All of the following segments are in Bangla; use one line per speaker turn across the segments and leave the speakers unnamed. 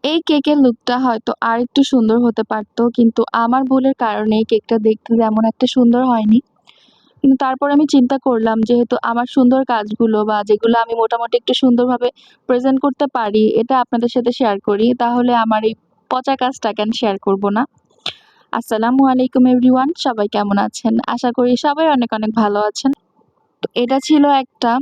এই কেকের লুকটা হয়তো আরেকটু সুন্দর হতে পারত, কিন্তু আমার ভুলের কারণে এই কেকটা দেখতে তেমন একটা সুন্দর হয়নি। কিন্তু তারপরে আমি চিন্তা করলাম, যেহেতু আমার সুন্দর কাজগুলো বা যেগুলো আমি মোটামুটি একটু সুন্দরভাবে প্রেজেন্ট করতে পারি, এটা আপনাদের সাথে শেয়ার করি, তাহলে আমার এই পচা কাজটা কেন শেয়ার করব না? আসসালামু আলাইকুম এভরিওয়ান, সবাই কেমন আছেন? আশা করি সবাই অনেক অনেক ভালো আছেন। তো এটা ছিল একটা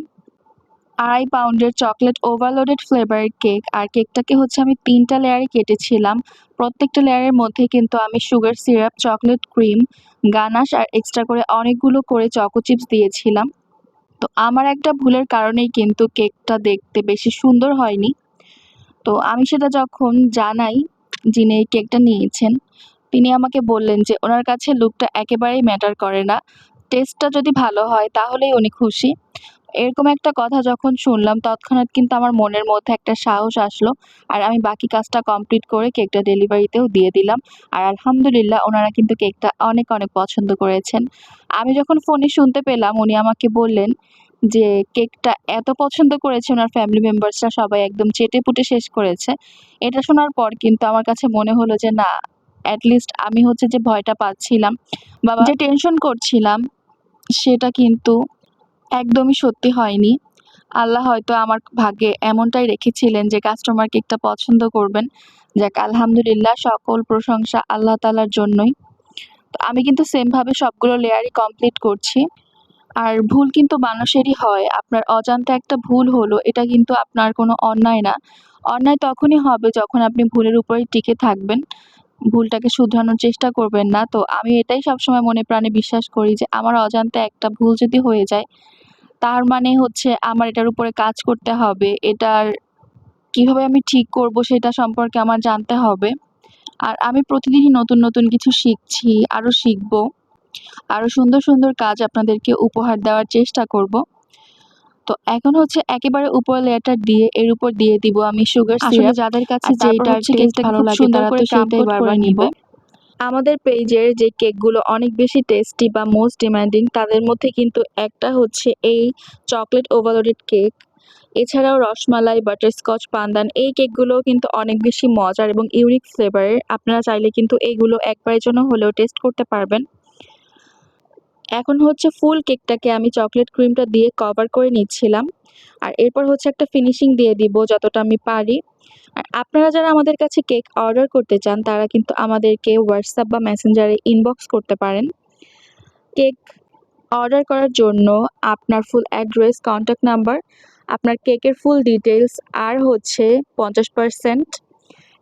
2.5 পাউন্ডের চকলেট ওভারলোডেড ফ্লেভারের কেক। আর কেকটাকে হচ্ছে আমি 3টা লেয়ারে কেটেছিলাম। প্রত্যেকটা লেয়ারের মধ্যে কিন্তু আমি sugar syrup, chocolate cream, ganache আর এক্সট্রা করে অনেকগুলো করে চকো চিপস দিয়েছিলাম। তো আমার একটা ভুলের কারণেই কিন্তু কেকটা দেখতে বেশি সুন্দর হয়নি। তো আমি সেটা যখন জানাই, যিনি এই কেকটা নিয়েছেন, তিনি আমাকে বললেন যে ওনার কাছে লুকটা একেবারেই ম্যাটার করে না। টেস্টটা যদি ভালো হয় তাহলেই উনি খুশি। এরকম একটা কথা যখন শুনলাম, তৎক্ষণাৎ কিন্তু আমার মনের মধ্যে একটা সাহস আসলো। আর আমি বাকি কাজটা কমপ্লিট করে কেকটা ডেলিভারিতেও দিয়ে দিলাম। আর আলহামদুলিল্লাহ ওনারা কিন্তু কেকটা অনেক অনেক পছন্দ করেছেন। আমি যখন ফোনে শুনতে পেলাম, উনি আমাকে বললেন যে কেকটা এত পছন্দ করেছে ওনার ফ্যামিলি মেম্বার্সরা সবাই একদম চেটেপুটে শেষ করেছে। এটা শোনার পর কিন্তু আমার কাছে মনে হলো যে না, এটলিস্ট আমি হচ্ছে যে ভয়টা পাচ্ছিলাম বা যে টেনশন করছিলাম, সেটা কিন্তু একদমই সত্যি হয়নি। আল্লাহ হয়তো আমার ভাগ্যে এমনটাই রেখেছিলেন যে কাস্টমার কেকটা পছন্দ করবেন। যাক আলহামদুলিল্লাহ, সকল প্রশংসা আল্লাহ তাআলার জন্যই। তো আমি কিন্তু সেম ভাবে সবগুলো লেয়ারই কমপ্লিট করছি। আর ভুল কিন্তু মানুষেরই হয়। আপনার অজান্তে একটা ভুল হলো, এটা কিন্তু আপনার কোনো অন্যায় না। অন্যায় তখনই হবে যখন আপনি ভুলের উপরেই টিকে থাকবেন। ভুলটাকে শুধরানোর চেষ্টা করবেন না। তো আমি এটাই সবসময় মনে প্রাণে বিশ্বাস করি যে আমার অজান্তে একটা ভুল যদি হয়ে যায়, তার মানে হচ্ছে আমার এটার উপরে কাজ করতে হবে। এটার কিভাবে আমি ঠিক করব সেটা সম্পর্কে আমার জানতে হবে। আর আমি প্রতিদিনই নতুন নতুন কিছু শিখছি, আরো শিখব। আরো সুন্দর সুন্দর কাজ আপনাদেরকে উপহার দেওয়ার চেষ্টা করব। তো এখন হচ্ছে একেবারে উপরের লেয়ারটা দিয়ে এর উপর দিয়ে দিব আমি সুগার সিরাপ। আসলে যাদের কাছে যেইটার টেস্ট ভালো লাগে তারা তো সেটাই বারবার নিবে। আমাদের পেজের যে কেকগুলো অনেক বেশি টেস্টি বা মোস্ট ডিমান্ডিং, তাদের মধ্যে কিন্তু একটা হচ্ছে এই চকলেট ওভারলোডেড কেক। এছাড়াও রসমালাই, বাটারস্কচ, পান্দান, এই কেকগুলোও কিন্তু অনেক বেশি মজার এবং ইউনিক ফ্লেভারের। আপনারা চাইলে কিন্তু এইগুলো একবারের জন্য হলেও টেস্ট করতে পারবেন। এখন হচ্ছে ফুল কেকটাকে আমি চকলেট ক্রিমটা দিয়ে কভার করে নিচ্ছিলাম। আর এরপর হচ্ছে একটা ফিনিশিং দিয়ে দিব যতটা আমি পারি। আর আপনারা যারা আমাদের কাছে কেক অর্ডার করতে চান, তারা কিন্তু আমাদেরকে হোয়াটসঅ্যাপ বা মেসেঞ্জারে ইনবক্স করতে পারেন। কেক অর্ডার করার জন্য আপনার ফুল অ্যাড্রেস, কন্ট্যাক্ট নাম্বার, আপনার কেকের ফুল ডিটেইলস আর হচ্ছে 50%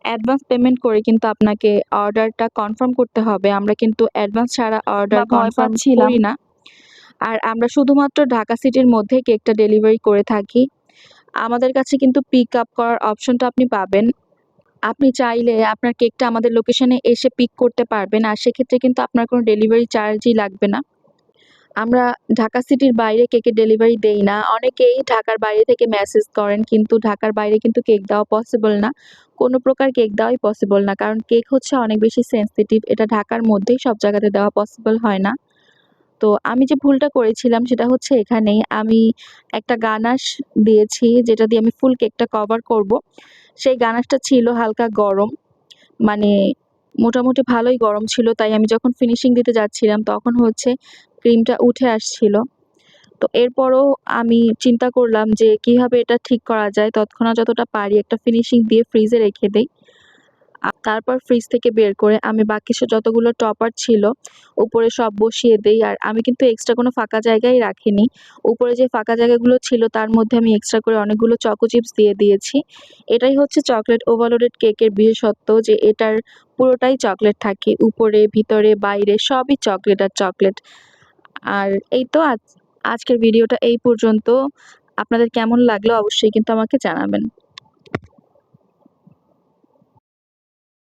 অ্যাডভান্স পেমেন্ট করে কিন্তু আপনাকে অর্ডারটা কনফার্ম করতে হবে। আমরা কিন্তু অ্যাডভান্স ছাড়া অর্ডার কনফার্ম করি না। আর আমরা শুধুমাত্র ঢাকা সিটির মধ্যে কেকটা ডেলিভারি করে থাকি। আমাদের কাছে কিন্তু পিক আপ করার অপশনটা আপনি পাবেন। আপনি চাইলে আপনার কেকটা আমাদের লোকেশনে এসে পিক করতে পারবেন। আর সেক্ষেত্রে কিন্তু আপনার কোনো ডেলিভারি চার্জই লাগবে না। আমরা ঢাকা সিটির বাইরে কেকের ডেলিভারি দেই না। অনেকেই ঢাকার বাইরে থেকে মেসেজ করেন, কিন্তু ঢাকার বাইরে কিন্তু কেক দেওয়া পসিবল না। কোনো প্রকার কেক দেওয়াই পসিবল না। কারণ কেক হচ্ছে অনেক বেশি সেনসিটিভ। এটা ঢাকার মধ্যেই সব জায়গাতে দেওয়া পসিবল হয় না। তো আমি যে ভুলটা করেছিলাম সেটা হচ্ছে এখানেই আমি একটা গানাশ দিয়েছি, যেটা দিয়ে আমি ফুল কেকটা কভার করব। সেই গানাশটা ছিল হালকা গরম, মানে মোটামুটি ভালোই গরম ছিল। তাই আমি যখন ফিনিশিং দিতে যাচ্ছিলাম তখন হচ্ছে ক্রিমটা উঠে আসছিল। তো এরপরও আমি চিন্তা করলাম যে কিভাবে এটা ঠিক করা যায়। তৎক্ষণাৎ যতটা পারি একটা ফিনিশিং দিয়ে ফ্রিজে রেখে দেই। তারপর ফ্রিজ থেকে বের করে আমি বাকি যতগুলো টপার ছিল উপরে সব বসিয়ে দেই। আর আমি কিন্তু এক্সট্রা কোনো ফাঁকা জায়গায় রাখিনি। উপরে যে ফাঁকা জায়গাগুলো ছিল তার মধ্যে আমি এক্সট্রা করে অনেকগুলো চকো চিপস দিয়ে দিয়েছি। এটাই হচ্ছে চকলেট ওভারলোডেড কেকের বিশেষত্ব, যে এটার পুরোটাই চকলেট থাকে। উপরে, ভিতরে, বাইরে সবই চকলেট আর চকলেট। আর এই তো আজকের ভিডিওটা এই পর্যন্ত। আপনাদের কেমন লাগলো অবশ্যই কিন্তু আমাকে জানাবেন।